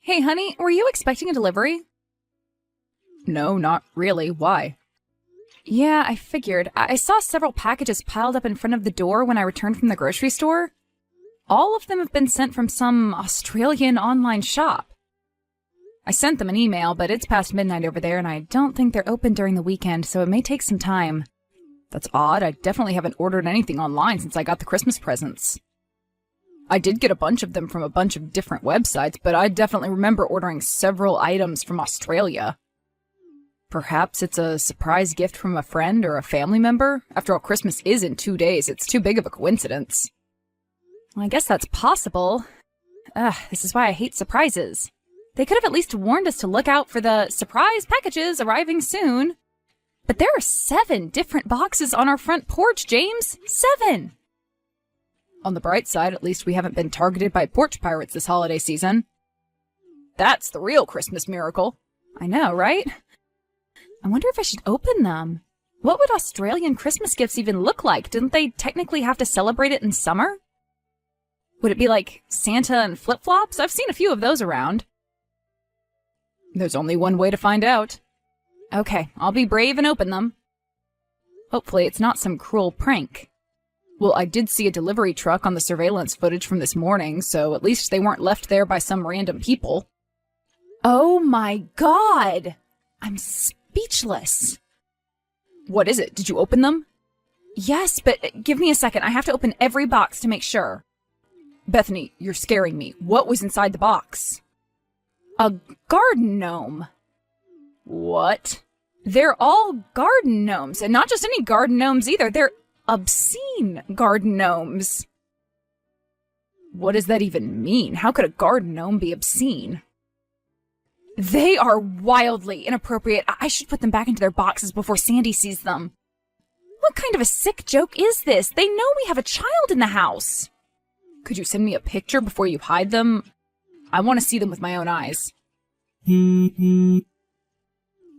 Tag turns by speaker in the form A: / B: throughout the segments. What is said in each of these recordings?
A: Hey, honey, were you expecting a delivery?
B: No, not really. Why?
A: Yeah, I figured. I saw several packages piled up in front of the door when I returned from the grocery store. All of them have been sent from some Australian online shop. I sent them an email, but it's past midnight over there, and I don't think they're open during the weekend, so it may take some time.
B: That's odd. I definitely haven't ordered anything online since I got the Christmas presents. I did get a bunch of them from a bunch of different websites, but I definitely remember ordering several items from Australia. Perhaps it's a surprise gift from a friend or a family member? After all, Christmas is in 2 days. It's too big of a coincidence.
A: Well, I guess that's possible. This is why I hate surprises. They could have at least warned us to look out for the surprise packages arriving soon. But there are 7 different boxes on our front porch, James. 7!
B: On the bright side, at least we haven't been targeted by porch pirates this holiday season. That's the real Christmas miracle.
A: I know, right? I wonder if I should open them. What would Australian Christmas gifts even look like? Didn't they technically have to celebrate it in summer? Would it be like Santa and flip-flops? I've seen a few of those around.
B: There's only one way to find out.
A: Okay, I'll be brave and open them. Hopefully it's not some cruel prank.
B: Well, I did see a delivery truck on the surveillance footage from this morning, so at least they weren't left there by some random people.
A: Oh my God! I'm speechless.
B: What is it? Did you open them?
A: Yes, but give me a second. I have to open every box to make sure.
B: Bethany, you're scaring me. What was inside the box?
A: A garden gnome.
B: What?
A: They're all garden gnomes, and not just any garden gnomes either. They're obscene garden gnomes.
B: What does that even mean? How could a garden gnome be obscene?
A: They are wildly inappropriate. I should put them back into their boxes before Sandy sees them. What kind of a sick joke is this? They know we have a child in the house.
B: Could you send me a picture before you hide them? I want to see them with my own eyes.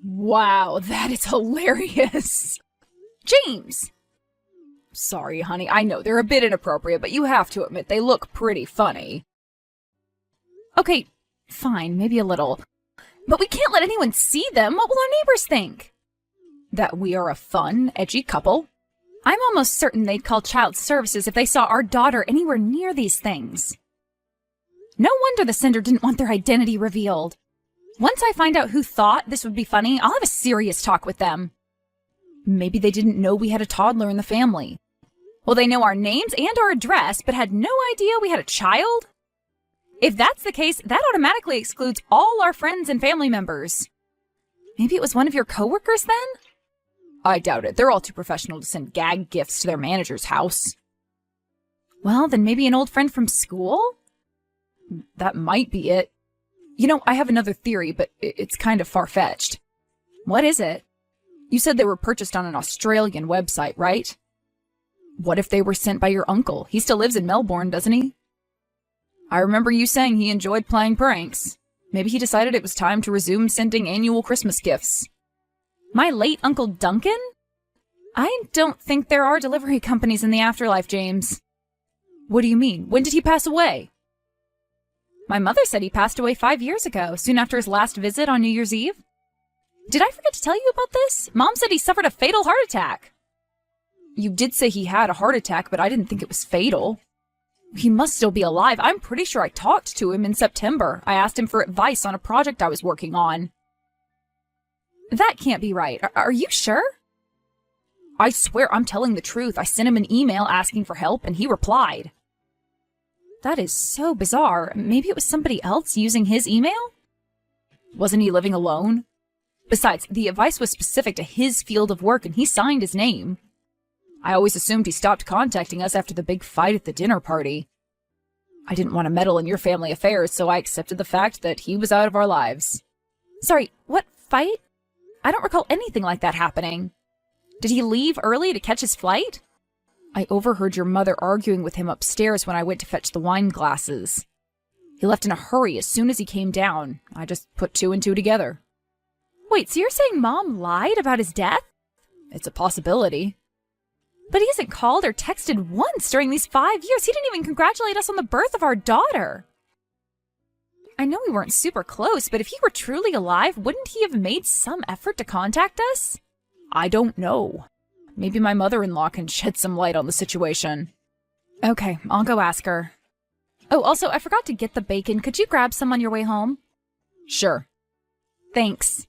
A: Wow, that is hilarious. James!
B: Sorry, honey. I know they're a bit inappropriate, but you have to admit they look pretty funny.
A: Okay, fine, maybe a little. But we can't let anyone see them. What will our neighbors think?
B: That we are a fun, edgy couple.
A: I'm almost certain they'd call child services if they saw our daughter anywhere near these things. No wonder the sender didn't want their identity revealed. Once I find out who thought this would be funny, I'll have a serious talk with them.
B: Maybe they didn't know we had a toddler in the family.
A: Well, they know our names and our address, but had no idea we had a child? If that's the case, that automatically excludes all our friends and family members. Maybe it was one of your coworkers then?
B: I doubt it. They're all too professional to send gag gifts to their manager's house.
A: Well, then maybe an old friend from school?
B: That might be it. You know, I have another theory, but it's kind of far-fetched.
A: What is it?
B: You said they were purchased on an Australian website, right? What if they were sent by your uncle? He still lives in Melbourne, doesn't he? I remember you saying he enjoyed playing pranks. Maybe he decided it was time to resume sending annual Christmas gifts.
A: My late Uncle Duncan? I don't think there are delivery companies in the afterlife, James.
B: What do you mean? When did he pass away?
A: My mother said he passed away 5 years ago, soon after his last visit on New Year's Eve. Did I forget to tell you about this? Mom said he suffered a fatal heart attack.
B: You did say he had a heart attack, but I didn't think it was fatal.
A: He must still be alive. I'm pretty sure I talked to him in September. I asked him for advice on a project I was working on. That can't be right. Are you sure?
B: I swear I'm telling the truth. I sent him an email asking for help, and he replied.
A: That is so bizarre. Maybe it was somebody else using his email?
B: Wasn't he living alone?
A: Besides, the advice was specific to his field of work, and he signed his name.
B: I always assumed he stopped contacting us after the big fight at the dinner party. I didn't want to meddle in your family affairs, so I accepted the fact that he was out of our lives.
A: Sorry, what fight? I don't recall anything like that happening. Did he leave early to catch his flight?
B: I overheard your mother arguing with him upstairs when I went to fetch the wine glasses. He left in a hurry as soon as he came down. I just put 2 and 2 together.
A: Wait, so you're saying Mom lied about his death?
B: It's a possibility.
A: But he hasn't called or texted once during these 5 years. He didn't even congratulate us on the birth of our daughter. I know we weren't super close, but if he were truly alive, wouldn't he have made some effort to contact us?
B: I don't know. Maybe my mother-in-law can shed some light on the situation.
A: Okay, I'll go ask her. Oh, also, I forgot to get the bacon. Could you grab some on your way home?
B: Sure.
A: Thanks.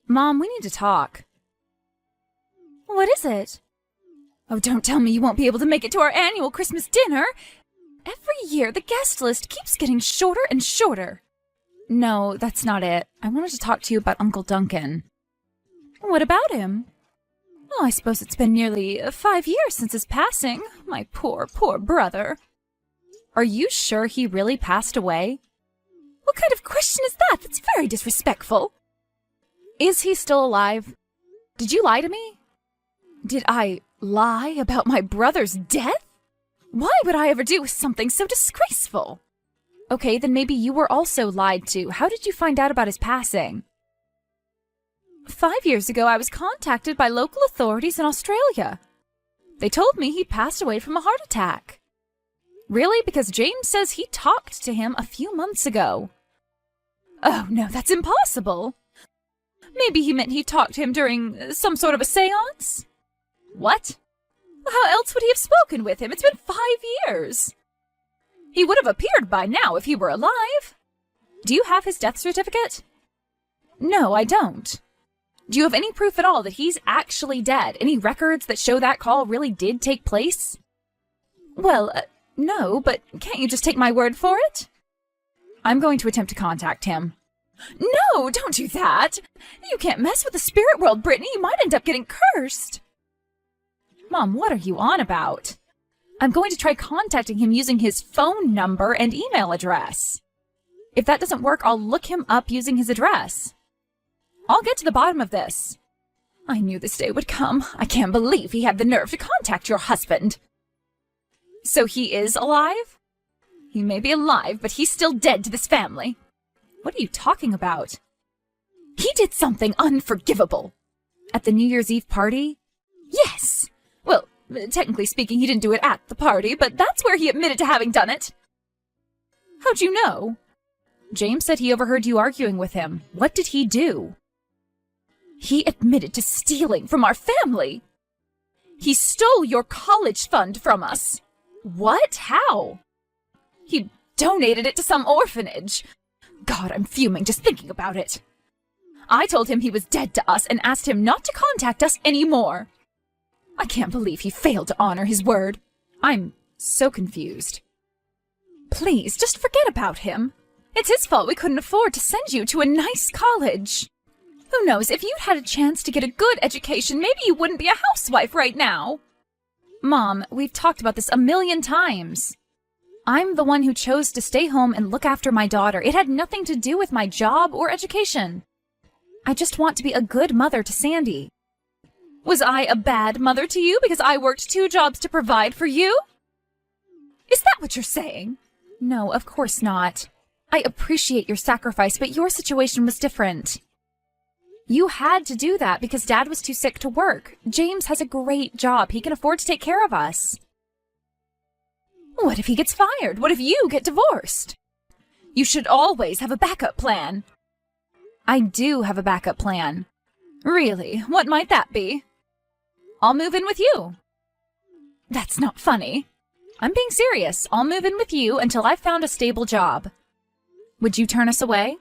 A: Mom, we need to talk. What is it? Oh, don't tell me you won't be able to make it to our annual Christmas dinner. Every year, the guest list keeps getting shorter and shorter. No, that's not it. I wanted to talk to you about Uncle Duncan. What about him? Oh, I suppose it's been nearly 5 years since his passing. My poor, poor brother. Are you sure he really passed away? What kind of question is that? That's very disrespectful. Is he still alive? Did you lie to me? Did I lie about my brother's death? Why would I ever do something so disgraceful? Okay, then maybe you were also lied to. How did you find out about his passing? 5 years ago, I was contacted by local authorities in Australia. They told me he passed away from a heart attack. Really? Because James says he talked to him a few months ago. Oh, no, that's impossible. Maybe he meant he talked to him during some sort of a seance? What? How else would he have spoken with him? It's been 5 years. He would have appeared by now if he were alive. Do you have his death certificate? No, I don't. Do you have any proof at all that he's actually dead? Any records that show that call really did take place? Well, no, but can't you just take my word for it? I'm going to attempt to contact him. No, don't do that. You can't mess with the spirit world, Brittany. You might end up getting cursed. Mom, what are you on about? I'm going to try contacting him using his phone number and email address. If that doesn't work, I'll look him up using his address. I'll get to the bottom of this. I knew this day would come. I can't believe he had the nerve to contact your husband. So he is alive? He may be alive, but he's still dead to this family. What are you talking about? He did something unforgivable. At the New Year's Eve party? Yes. Well, technically speaking, he didn't do it at the party, but that's where he admitted to having done it. How'd you know? James said he overheard you arguing with him. What did he do? He admitted to stealing from our family. He stole your college fund from us. What? How? He donated it to some orphanage. God, I'm fuming just thinking about it. I told him he was dead to us and asked him not to contact us anymore. I can't believe he failed to honor his word. I'm so confused. Please, just forget about him. It's his fault we couldn't afford to send you to a nice college. Who knows, if you'd had a chance to get a good education, maybe you wouldn't be a housewife right now. Mom, we've talked about this a million times. I'm the one who chose to stay home and look after my daughter. It had nothing to do with my job or education. I just want to be a good mother to Sandy. Was I a bad mother to you because I worked 2 jobs to provide for you? Is that what you're saying? No, of course not. I appreciate your sacrifice, but your situation was different. You had to do that because Dad was too sick to work. James has a great job. He can afford to take care of us. What if he gets fired? What if you get divorced? You should always have a backup plan. I do have a backup plan. Really? What might that be? I'll move in with you. That's not funny. I'm being serious. I'll move in with you until I've found a stable job. Would you turn us away?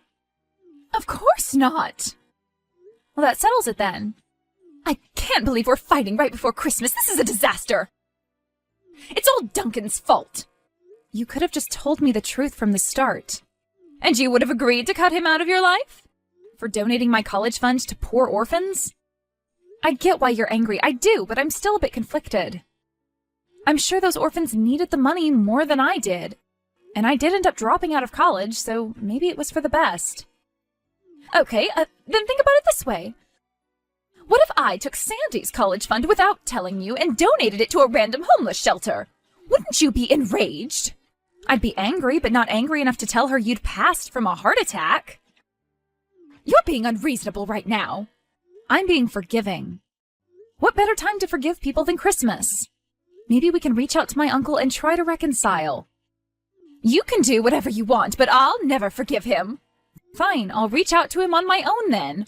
A: Of course not. Well, that settles it then. I can't believe we're fighting right before Christmas. This is a disaster. It's all Duncan's fault. You could have just told me the truth from the start. And you would have agreed to cut him out of your life? For donating my college fund to poor orphans? I get why you're angry. I do, but I'm still a bit conflicted. I'm sure those orphans needed the money more than I did. And I did end up dropping out of college, so maybe it was for the best. Okay, then think about it this way. What if I took Sandy's college fund without telling you and donated it to a random homeless shelter? Wouldn't you be enraged? I'd be angry, but not angry enough to tell her you'd passed from a heart attack. You're being unreasonable right now. I'm being forgiving. What better time to forgive people than Christmas? Maybe we can reach out to my uncle and try to reconcile. You can do whatever you want, but I'll never forgive him. Fine, I'll reach out to him on my own then.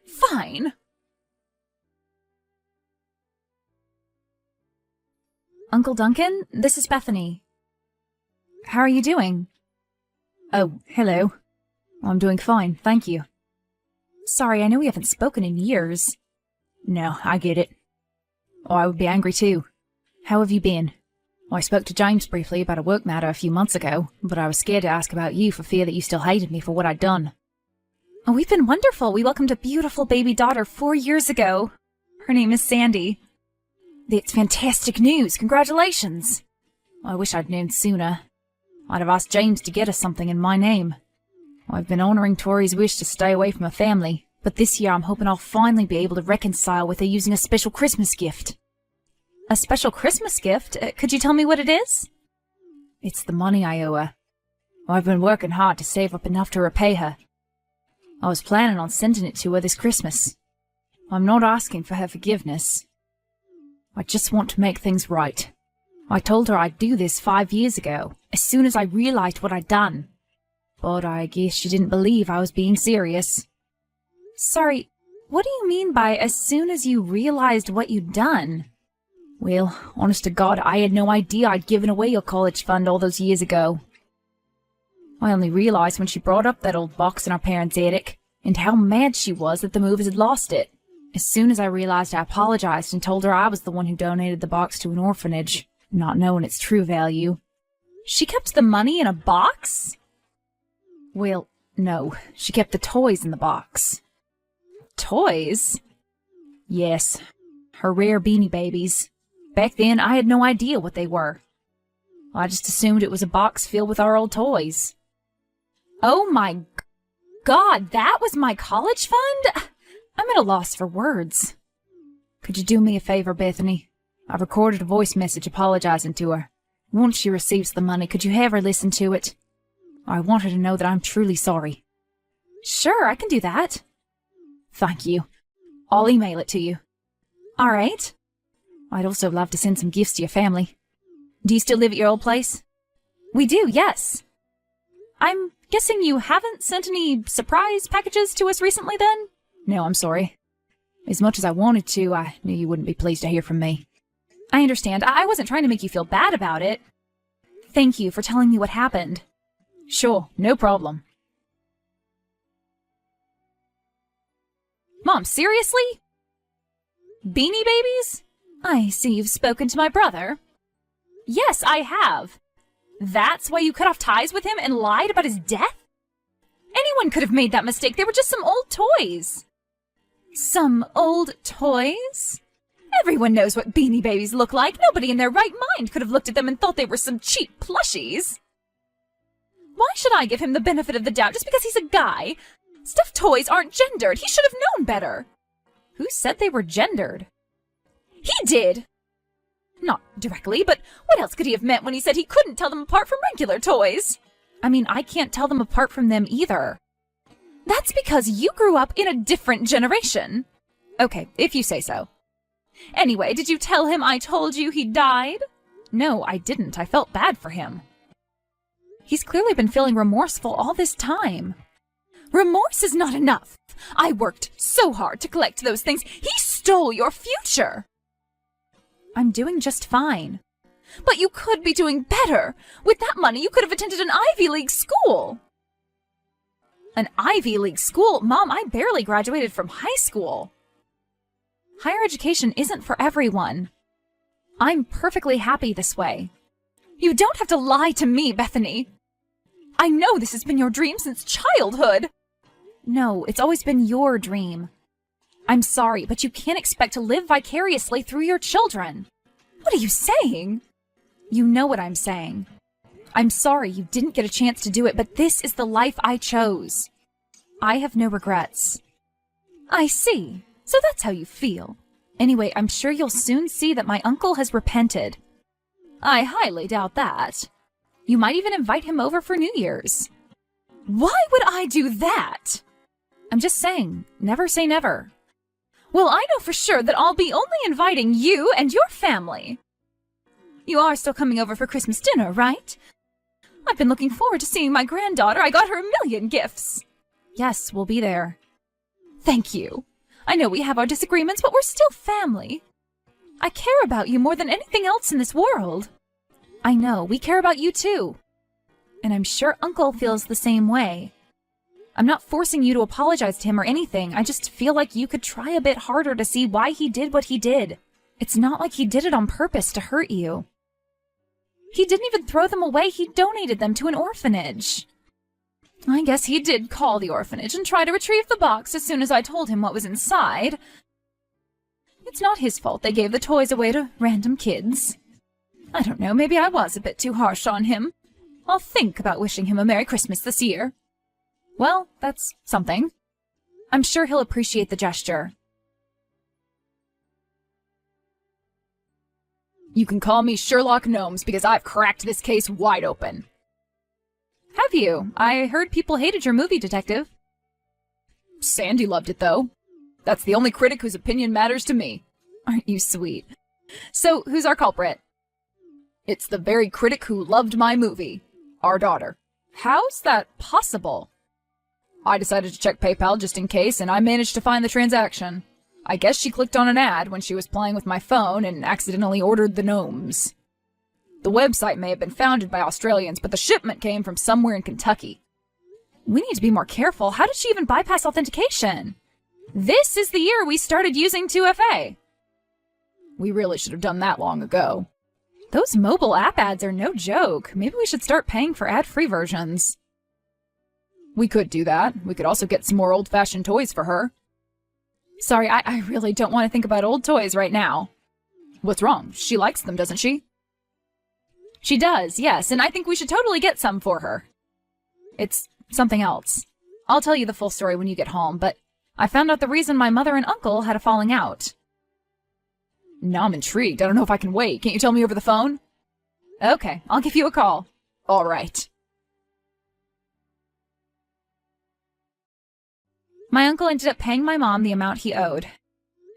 A: Fine. Uncle Duncan, this is Bethany. How are you doing? Oh, hello. I'm doing fine, thank you. Sorry, I know we haven't spoken in years. No, I get it. Oh, I would be angry too. How have you been? Well, I spoke to James briefly about a work matter a few months ago, but I was scared to ask about you for fear that you still hated me for what I'd done. Oh, we've been wonderful. We welcomed a beautiful baby daughter 4 years ago. Her name is Sandy. That's fantastic news. Congratulations. I wish I'd known sooner. I'd have asked James to get us something in my name. I've been honouring Tori's wish to stay away from her family, but this year I'm hoping I'll finally be able to reconcile with her using a special Christmas gift. A special Christmas gift? Could you tell me what it is? It's the money I owe her. I've been working hard to save up enough to repay her. I was planning on sending it to her this Christmas. I'm not asking for her forgiveness. I just want to make things right. I told her I'd do this 5 years ago, as soon as I realized what I'd done. But I guess she didn't believe I was being serious. Sorry, what do you mean by as soon as you realized what you'd done? Well, honest to God, I had no idea I'd given away your college fund all those years ago. I only realized when she brought up that old box in our parents' attic, and how mad she was that the movers had lost it. As soon as I realized, I apologized and told her I was the one who donated the box to an orphanage, not knowing its true value. She kept the money in a box? Well, no. She kept the toys in the box. Toys? Yes. Her rare Beanie Babies. Back then, I had no idea what they were. I just assumed it was a box filled with our old toys. Oh my God, that was my college fund? I'm at a loss for words. Could you do me a favor, Bethany? I've recorded a voice message apologizing to her. Once she receives the money, could you have her listen to it? I want her to know that I'm truly sorry. Sure, I can do that. Thank you. I'll email it to you. All right. I'd also love to send some gifts to your family. Do you still live at your old place? We do, yes. I'm guessing you haven't sent any surprise packages to us recently, then? No, I'm sorry. As much as I wanted to, I knew you wouldn't be pleased to hear from me. I understand. I wasn't trying to make you feel bad about it. Thank you for telling me what happened. Sure, no problem. Mom, seriously? Beanie Babies? I see you've spoken to my brother. Yes, I have. That's why you cut off ties with him and lied about his death? Anyone could have made that mistake. They were just some old toys. Some old toys? Everyone knows what Beanie Babies look like. Nobody in their right mind could have looked at them and thought they were some cheap plushies. Why should I give him the benefit of the doubt just because he's a guy? Stuffed toys aren't gendered. He should have known better. Who said they were gendered? He did! Not directly, but what else could he have meant when he said he couldn't tell them apart from regular toys? I mean, I can't tell them apart from them either. That's because you grew up in a different generation. Okay, if you say so. Anyway, did you tell him I told you he died? No, I didn't. I felt bad for him. He's clearly been feeling remorseful all this time. Remorse is not enough. I worked so hard to collect those things. He stole your future. I'm doing just fine. But you could be doing better. With that money, you could have attended an Ivy League school. An Ivy League school? Mom, I barely graduated from high school. Higher education isn't for everyone. I'm perfectly happy this way. You don't have to lie to me, Bethany. I know this has been your dream since childhood. No, it's always been your dream. I'm sorry, but you can't expect to live vicariously through your children. What are you saying? You know what I'm saying. I'm sorry you didn't get a chance to do it, but this is the life I chose. I have no regrets. I see. So that's how you feel. Anyway, I'm sure you'll soon see that my uncle has repented. I highly doubt that. You might even invite him over for New Year's. Why would I do that? I'm just saying, never say never. Well, I know for sure that I'll be only inviting you and your family. You are still coming over for Christmas dinner, right? I've been looking forward to seeing my granddaughter. I got her a million gifts. Yes, we'll be there. Thank you. I know we have our disagreements, but we're still family. I care about you more than anything else in this world. I know, we care about you too. And I'm sure Uncle feels the same way. I'm not forcing you to apologize to him or anything. I just feel like you could try a bit harder to see why he did what he did. It's not like he did it on purpose to hurt you. He didn't even throw them away. He donated them to an orphanage. I guess he did call the orphanage and try to retrieve the box as soon as I told him what was inside. It's not his fault they gave the toys away to random kids. I don't know, maybe I was a bit too harsh on him. I'll think about wishing him a Merry Christmas this year. Well, that's something. I'm sure he'll appreciate the gesture.
B: You can call me Sherlock Gnomes because I've cracked this case wide open.
A: Have you? I heard people hated your movie, Detective.
B: Sandy loved it, though. That's the only critic whose opinion matters to me.
A: Aren't you sweet? So, who's our culprit?
B: It's the very critic who loved my movie. Our daughter.
A: How's that possible?
B: I decided to check PayPal just in case, and I managed to find the transaction. I guess she clicked on an ad when she was playing with my phone and accidentally ordered the gnomes. The website may have been founded by Australians, but the shipment came from somewhere in Kentucky.
A: We need to be more careful. How did she even bypass authentication? This is the year we started using 2FA.
B: We really should have done that long ago.
A: Those mobile app ads are no joke. Maybe we should start paying for ad-free versions.
B: We could do that. We could also get some more old-fashioned toys for her.
A: Sorry, I really don't want to think about old toys right now.
B: What's wrong? She likes them, doesn't she?
A: She does, yes, and I think we should totally get some for her. It's something else. I'll tell you the full story when you get home, but I found out the reason my mother and uncle had a falling out.
B: Now I'm intrigued. I don't know if I can wait. Can't you tell me over the phone?
A: Okay, I'll give you a call.
B: All right.
A: My uncle ended up paying my mom the amount he owed.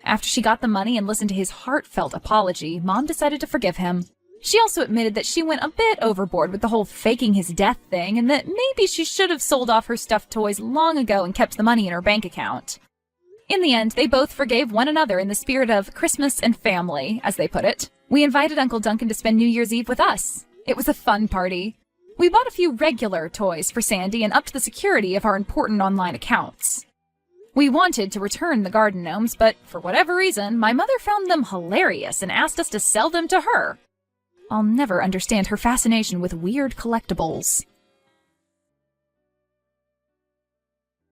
A: After she got the money and listened to his heartfelt apology, Mom decided to forgive him. She also admitted that she went a bit overboard with the whole faking his death thing and that maybe she should have sold off her stuffed toys long ago and kept the money in her bank account. In the end, they both forgave one another in the spirit of Christmas and family, as they put it. We invited Uncle Duncan to spend New Year's Eve with us. It was a fun party. We bought a few regular toys for Sandy and upped the security of our important online accounts. We wanted to return the garden gnomes, but for whatever reason, my mother found them hilarious and asked us to sell them to her. I'll never understand her fascination with weird collectibles.